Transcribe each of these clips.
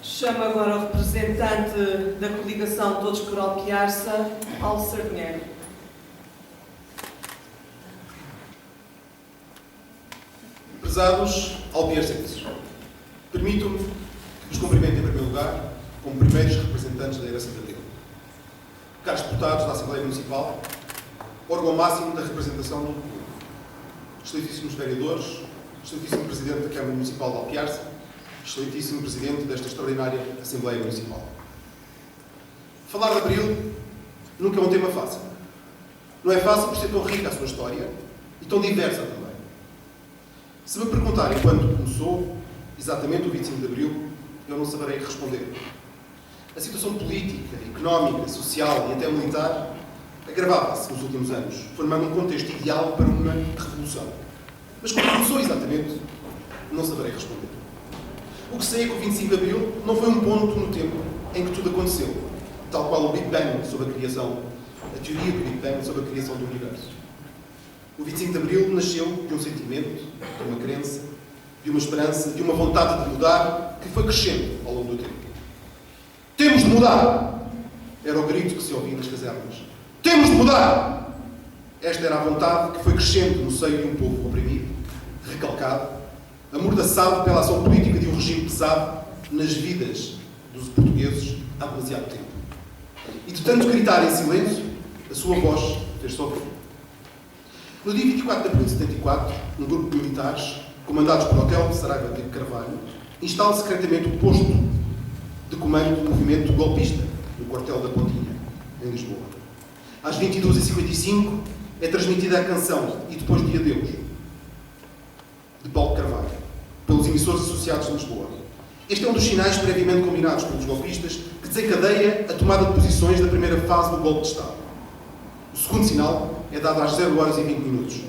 Chamo agora o representante da coligação Todos por Alpiarça, Paulo Sardinheiro. Prezados alpiarcenses, permitam-me que vos cumprimente em primeiro lugar como primeiros representantes da herança de Deus. Caros deputados da Assembleia Municipal, órgão máximo da representação do povo, excelentíssimos vereadores, excelentíssimo Presidente da Câmara Municipal de Alpiarça, excelentíssimo Presidente desta extraordinária Assembleia Municipal. Falar de Abril nunca é um tema fácil. Não é fácil por ser tão rica a sua história e tão diversa também. Se me perguntarem quando começou exatamente o 25 de Abril, eu não saberei responder. A situação política, económica, social e até militar agravava-se nos últimos anos, formando um contexto ideal para uma revolução. Mas quando começou exatamente, não saberei responder. O que sei é que o 25 de Abril não foi um ponto no tempo em que tudo aconteceu, tal qual o Big Bang sobre a criação, a teoria do Big Bang sobre a criação do universo. O 25 de Abril nasceu de um sentimento, de uma crença, de uma esperança, de uma vontade de mudar que foi crescendo ao longo do tempo. Temos de mudar! Era o grito que se ouvia nas casernas. Temos de mudar! Esta era a vontade que foi crescendo no seio de um povo oprimido, recalcado, amordaçado pela ação política de um regime pesado nas vidas dos portugueses há demasiado tempo. E de tanto gritar em silêncio, a sua voz fez-se ouvir. No dia 24 de abril de 74, um grupo de militares, comandados por Otelo de Saraiva de Carvalho, instala secretamente o posto de comando do movimento golpista no quartel da Pontinha, em Lisboa. Às 22h55 é transmitida a canção E Depois de Adeus, de Paulo Carvalho, pelos emissores associados de Lisboa. Este é um dos sinais previamente combinados pelos golpistas que desencadeia a tomada de posições da primeira fase do golpe de Estado. O segundo sinal é dado às 0h20,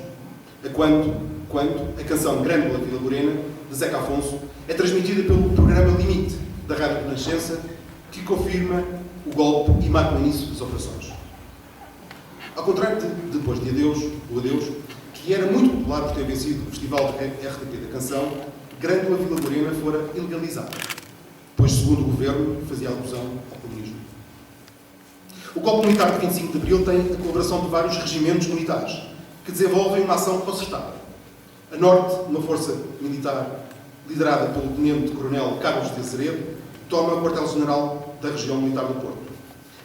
quando a canção Grande pela Vila Morena, de Zeca Afonso, é transmitida pelo programa Limite, da Rádio Renascença, que confirma o golpe e marca o início das operações. Ao contrário de Depois de Adeus, o Adeus, que era muito popular por ter vencido o Festival de RTP da Canção, Grande pela Vila Morena fora ilegalizado, pois, segundo o governo, fazia alusão ao comunismo. O golpe militar de 25 de Abril tem a colaboração de vários regimentos militares, que desenvolvem uma ação concertada. A norte, uma força militar liderada pelo tenente-coronel Carlos de Azeredo, toma o quartel-general da região militar do Porto.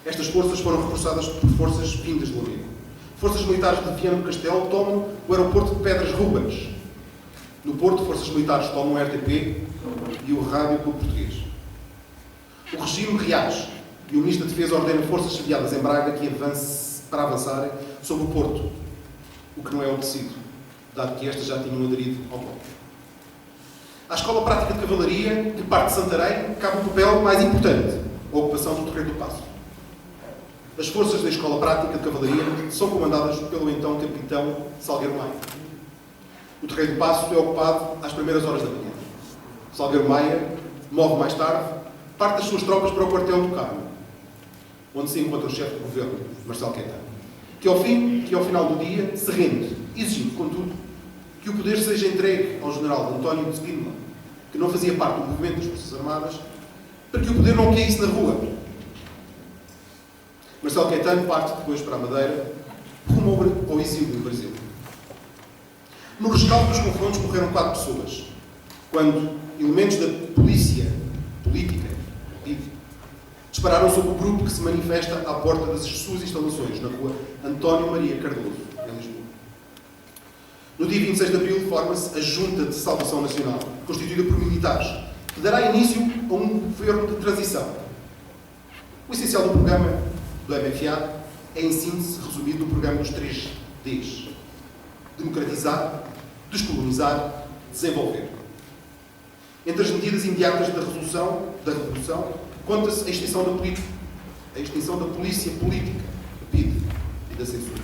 Estas forças foram reforçadas por forças vindas de Lamego. Forças militares de Viana do Castelo tomam o aeroporto de Pedras Rubens. No Porto, forças militares tomam o RTP e o Rádio Clube Português. O regime reage e o Ministro da Defesa ordena forças sediadas em Braga para avançarem sobre o Porto, o que não é obedecido, dado que estas já tinham aderido ao golpe. À Escola Prática de Cavalaria, que parte de Santarém, cabe o papel mais importante, a ocupação do Terreiro do Paço. As forças da Escola Prática de Cavalaria são comandadas pelo então capitão Salgueiro Maia. O Terreiro do Paço é ocupado às primeiras horas da manhã. Salgueiro Maia move mais tarde parte das suas tropas para o quartel do Carmo, onde se encontra o chefe do governo, Marcelo Caetano, que ao final do dia se rende, exigindo, contudo, que o poder seja entregue ao general António de Spínola, que não fazia parte do movimento das Forças Armadas, para que o poder não caísse na rua. Marcelo Caetano parte depois para a Madeira, rumo ao exílio no Brasil. No rescaldo dos confrontos morreram 4 pessoas, quando elementos da polícia política, PID, dispararam sobre o grupo que se manifesta à porta das suas instalações, na rua António Maria Cardoso, em Lisboa. No dia 26 de abril forma-se a Junta de Salvação Nacional, constituída por militares, que dará início a um governo de transição. O essencial do programa do MFA é, em síntese, resumido no programa dos 3 Ds: democratizar, descolonizar, desenvolver. Entre as medidas imediatas da Revolução, conta-se a extinção da polícia política, a PIDE, e da censura.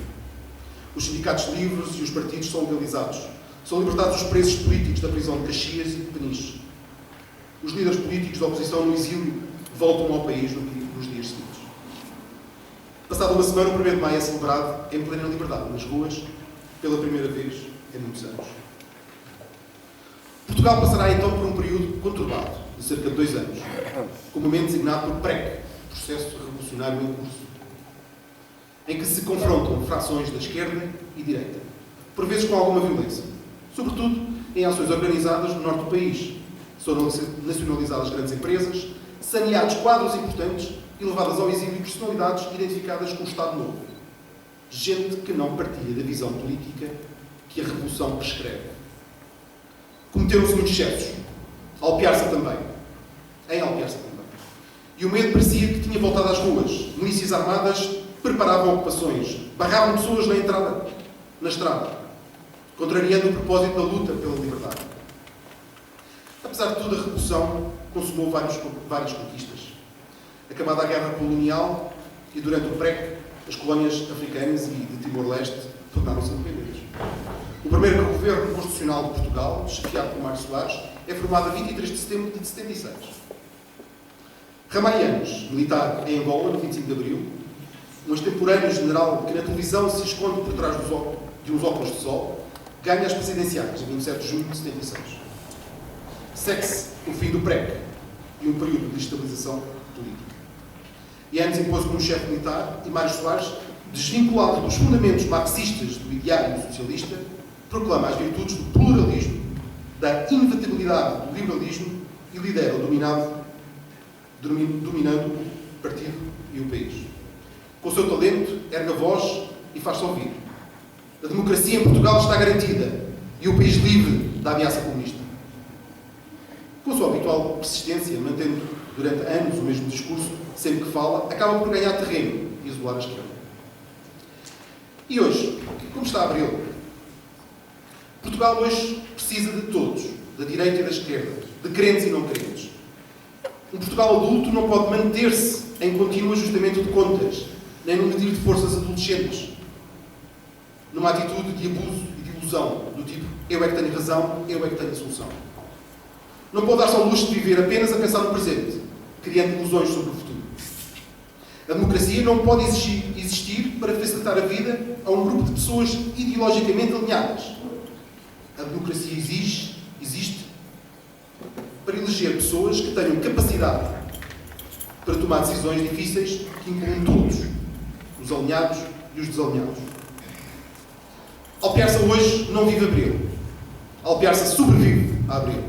Os sindicatos livres e os partidos são legalizados. São libertados os presos políticos da prisão de Caxias e de Peniche. Os líderes políticos da oposição no exílio voltam ao país nos dias seguintes. Passada uma semana, o 1º de maio é celebrado em plena liberdade nas ruas, pela primeira vez em muitos anos. Portugal passará então por um período conturbado, de cerca de 2 anos, comumente designado por PREC, Processo Revolucionário em Curso, em que se confrontam frações da esquerda e direita, por vezes com alguma violência, sobretudo em ações organizadas no norte do país. Foram nacionalizadas grandes empresas, saneados quadros importantes e levadas ao exílio personalidades identificadas com o Estado Novo. Gente que não partilha da visão política que a Revolução prescreve. Cometeram-se muitos excessos. Alpiarça também. Em Alpiarça também. E o medo parecia que tinha voltado às ruas. Milícias armadas preparavam ocupações, barravam pessoas na estrada, contrariando o propósito da luta pela liberdade. Apesar de tudo, a Revolução consumou várias conquistas. Acabada a Guerra Colonial e durante o PREC, as colónias africanas e de Timor-Leste tornaram-se independentes. O primeiro governo constitucional de Portugal, chefiado por Mário Soares, é formado a 23 de setembro de 76. Ramalhianos, militar em Angola, no 25 de abril, um extemporâneo general que na televisão se esconde por trás de uns óculos de sol, ganha as presidenciais, em 27 de junho de 76. Segue-se o fim do PREC e um período de estabilização política. E antes impôs como chefe militar e Mário Soares, desvinculado dos fundamentos marxistas do ideário socialista, proclama as virtudes do pluralismo, da inevitabilidade do liberalismo e lidera o dominando o partido e o país. Com o seu talento, ergue a voz e faz-se ouvir. A democracia em Portugal está garantida e o país livre da ameaça comunista. Com a sua habitual persistência, mantendo durante anos o mesmo discurso, sempre que fala, acaba por ganhar terreno e isolar a esquerda. E hoje, como está Abril? Portugal hoje precisa de todos, da direita e da esquerda, de crentes e não crentes. Um Portugal adulto não pode manter-se em contínuo ajustamento de contas, nem no medir de forças adolescentes, numa atitude de abuso e de ilusão, do tipo, eu é que tenho razão, eu é que tenho a solução. Não pode dar-se ao luxo de viver apenas a pensar no presente, criando ilusões sobre o futuro. A democracia não pode existir para facilitar a vida a um grupo de pessoas ideologicamente alinhadas. A democracia existe para eleger pessoas que tenham capacidade para tomar decisões difíceis que incluem todos, os alinhados e os desalinhados. Alpiarça hoje não vive Abril. Alpiarça sobrevive a Abril.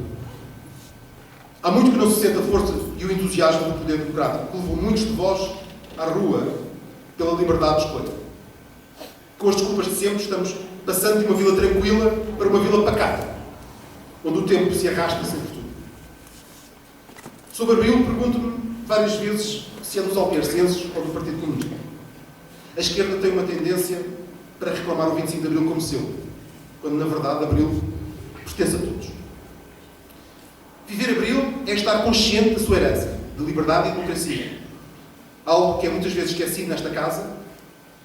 Há muito que não se sente a força e o entusiasmo do poder democrático, que levou muitos de vós à rua pela liberdade de escolha. Com as desculpas de sempre, estamos passando de uma vila tranquila para uma vila pacata, onde o tempo se arrasta sem futuro. Sobre Abril, pergunto-me várias vezes se é dos alpiarcenses ou do Partido Comunista. A esquerda tem uma tendência para reclamar o 25 de Abril como seu, quando, na verdade, Abril pertence a todos. Viver Abril é estar consciente da sua herança, de liberdade e democracia. Algo que é muitas vezes esquecido nesta casa,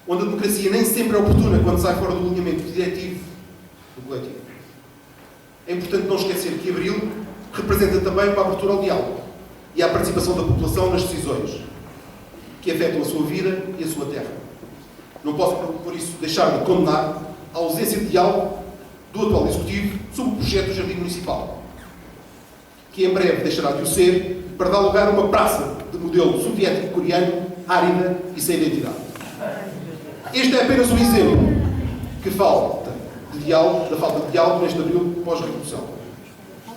onde a democracia nem sempre é oportuna quando sai fora do alinhamento diretivo do coletivo. É importante não esquecer que Abril representa também uma abertura ao diálogo e à participação da população nas decisões que afetam a sua vida e a sua terra. Não posso, por isso, deixar de condenar a ausência de diálogo do atual Executivo sobre o projeto do Jardim Municipal, que em breve deixará de o ser para dar lugar a uma praça de modelo soviético-coreano, árida e sem identidade. Este é apenas um exemplo que falta de diálogo, da falta de diálogo neste Abril pós-revolução.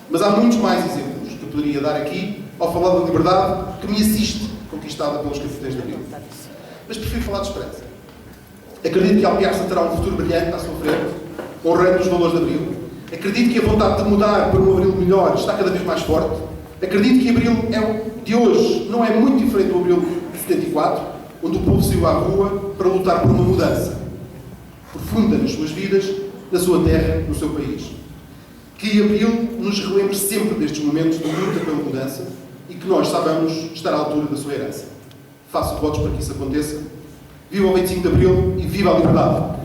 Mas há muitos mais exemplos que eu poderia dar aqui ao falar da liberdade que me assiste, conquistada pelos capitães de Abril. Mas prefiro falar de esperança. Acredito que Alpiarça terá um futuro brilhante à sua frente, honrando os valores de Abril. Acredito que a vontade de mudar para um Abril melhor está cada vez mais forte. Acredito que Abril de hoje não é muito diferente do Abril de 74, onde o povo saiu à rua para lutar por uma mudança profunda nas suas vidas, na sua terra, no seu país. Que Abril nos relembre sempre destes momentos de luta pela mudança e que nós saibamos estar à altura da sua herança. Faço votos para que isso aconteça. Viva o 25 de Abril e viva a liberdade!